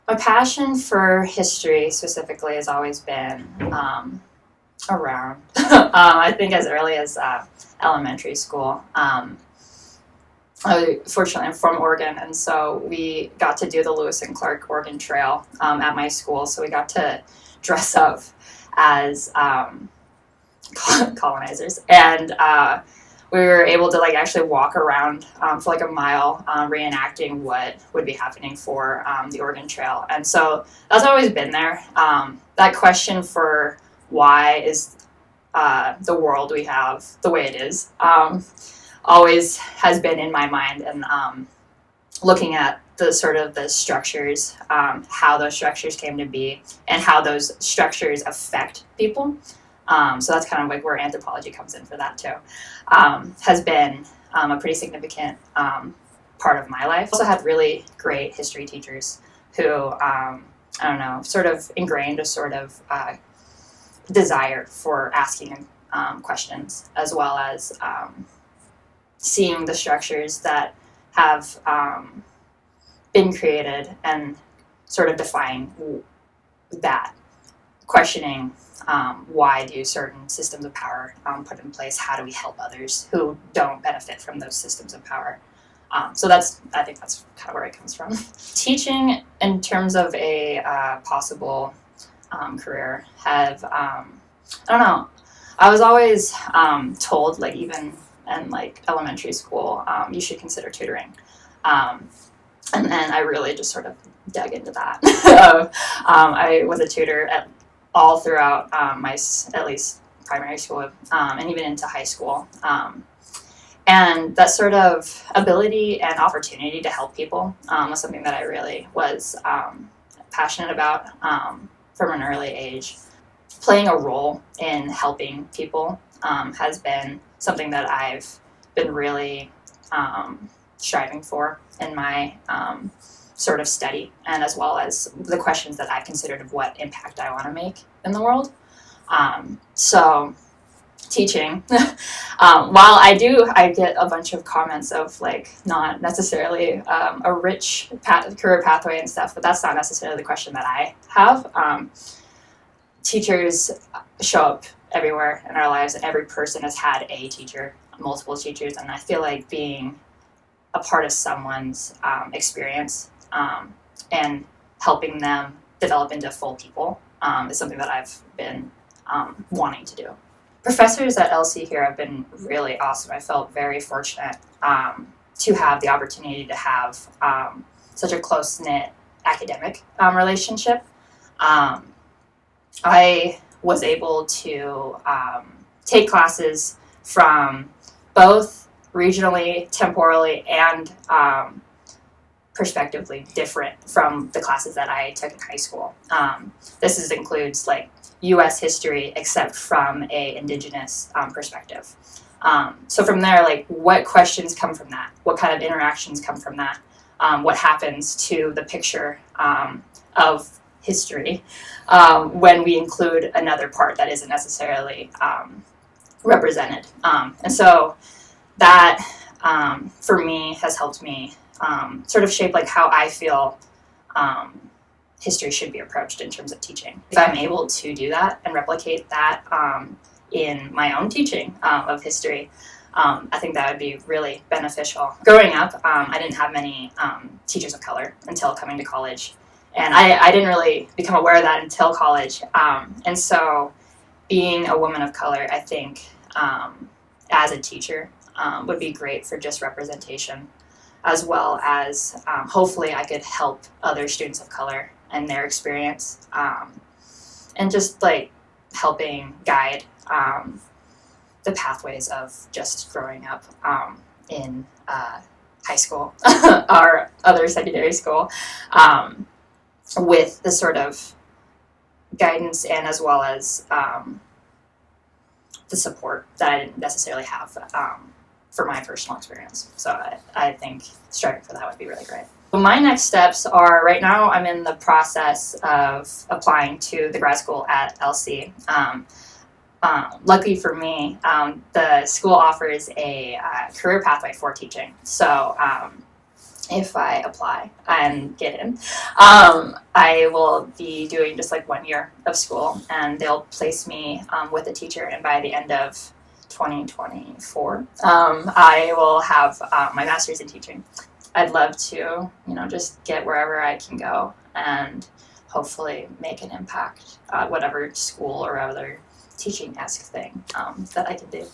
My passion for history specifically has always been around. I think as early as elementary school. Fortunately, I'm from Oregon, and so we got to do the Lewis and Clark Oregon Trail at my school. So we got to dress up as colonizers, and we were able to like actually walk around for like a mile, reenacting what would be happening for the Oregon Trail. And so that's always been there. That question for why is the world we have the way it is always has been in my mind, and looking at the sort of the structures, how those structures came to be, and how those structures affect people. So that's kind of like where anthropology comes in for that too. Has been a pretty significant part of my life. Also had really great history teachers who, I don't know, sort of ingrained a sort of desire for asking questions, as well as seeing the structures that have been created and sort of defying that, questioning why do certain systems of power put in place, how do we help others who don't benefit from those systems of power. So I think that's kind of where it comes from. Teaching in terms of a possible career I don't know, I was always told, like even in like elementary school, you should consider tutoring. And then I really just sort of dug into that. I was a tutor all throughout my, at least primary school, and even into high school. And that sort of ability and opportunity to help people was something that I really was passionate about from an early age. Playing a role in helping people has been something that I've been really striving for in my sort of study, and as well as the questions that I considered of what impact I want to make in the world. So teaching, while I get a bunch of comments of like not necessarily a rich career pathway and stuff, but that's not necessarily the question that I have. Teachers show up everywhere in our lives, and every person has had a teacher, multiple teachers, and I feel like being a part of someone's experience and helping them develop into full people is something that I've been wanting to do. Professors at LC here have been really awesome. I felt very fortunate to have the opportunity to have such a close-knit academic relationship. I was able to take classes from both regionally, temporally, and prospectively different from the classes that I took in high school. This includes like U.S. history, except from a indigenous perspective. So from there, like what questions come from that? What kind of interactions come from that? What happens to the picture of history when we include another part that isn't necessarily represented? And so that for me has helped me sort of shape like how I feel history should be approached in terms of teaching. If I'm able to do that and replicate that in my own teaching of history, I think that would be really beneficial. Growing up, I didn't have many teachers of color until coming to college. And I didn't really become aware of that until college. And so being a woman of color, I think, as a teacher would be great for just representation, as well as hopefully I could help other students of color and their experience, and just like helping guide the pathways of just growing up in high school or other secondary school, with the sort of guidance and as well as the support that I didn't necessarily have for my personal experience. So I think striving for that would be really great. My next steps are, right now I'm in the process of applying to the grad school at LC. Luckily for me, the school offers a career pathway for teaching. So if I apply and get in, I will be doing just like 1 year of school, and they'll place me with a teacher. And by the end of 2024, I will have my master's in teaching. I'd love to, just get wherever I can go and hopefully make an impact at whatever school or other teaching-esque thing that I can do.